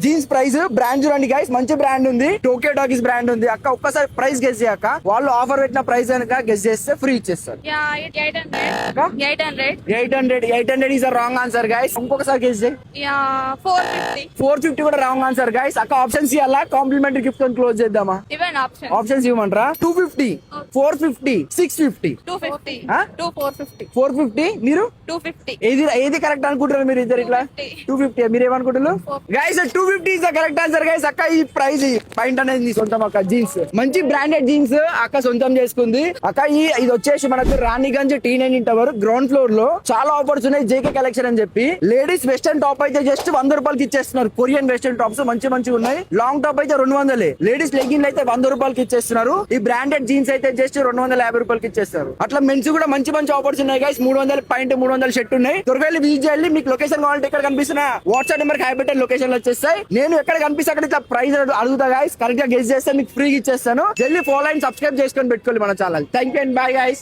Jeans price brand చూడండి guys, మంచి brand ఉంది, టోక్యో డాగీస్ బ్రాండ్ ఉంది. అక్క ఒక్కసారి ప్రైస్ గెస్ చేయక్క, వాళ్ళు ఆఫర్ పెట్టిన ప్రైస్ కనుక గెస్ చేస్తే ఫ్రీ ఇచ్చేస్తారు. 800 ఈస్ రాంగ్ ఆన్సర్ గైస్. ఇంకొకసారి గెస్ చేయి. 450 కూడా రాంగ్ ఆన్సర్ గైస్. అక్క ఆప్షన్స్ ఇవ్వాలా, కాంప్లిమెంటరీ గిఫ్ట్ తో క్లోజ్ చేద్దామా? ఆప్షన్స్ ఇవ్వమంటారా? 250, 450, 650. 450. మీరు 250. ఏది కరెక్ట్ అనుకుంటారు మీరు ఇద్దరు? ఇట్లా 250 మీరు ఏమనుకుంటున్నారు guys? 250 is the correct answer guys. అక్క ఈ ప్రైజ్ పాయింట్ అనేది సొంతం అక్క. జీన్స్ మంచి బ్రాండెడ్ జీన్స్ అక్క సొంతం చేసుకుంది. అక్క ఇది వచ్చేసి మనకు Raniganj T9 tower ground floor లో చాలా ఆఫర్స్ ఉన్నాయి. జేకే కలెక్షన్ అని చెప్పి లేడీస్ వెస్టర్న్ టాప్ అయితే జస్ట్ 100 రూపాయలకి ఇచ్చేస్తున్నారు. కొరియన్ వెస్టర్న్ టాప్స్ మంచి ఉన్నాయి. లాంగ్ టాప్ అయితే 200. లేడీస్ లెగ్గిన్ అయితే 100 రూపాయలకి ఇచ్చేస్తున్నారు. ఈ బ్రాండెడ్ జీన్స్ అయితే జస్ట్ 250 రూపాయలకి ఇచ్చేస్తారు. అట్లా మెన్స్ కూడా మంచి ఆఫర్స్ ఉన్నాయి గైస్. 300 పాయింట్ 300 షర్ట్ ఉన్నాయి. త్వరగా విజిట్ చేయాలి. మీకు లొకేషన్ కావాలంటే ఎక్కడ కనిపిస్తున్నా వాట్సాప్ నెంబర్ హైబెటెడ్ లొకేషన్ వచ్చేస్తాయి. నేను ఎక్కడ కనిపిస్తే అక్కడ ఇట్లా ప్రైస్ అడుగుతా గైస్. కరెక్ట్ గా గెస్ చేస్తే మీకు ఫ్రీ ఇచ్చేస్తాను. జల్దీ ఫాలో అండ్ సబ్స్క్రైబ్ చేసుకొని పెట్టుకోవాలి మన channel. Thank you and bye guys.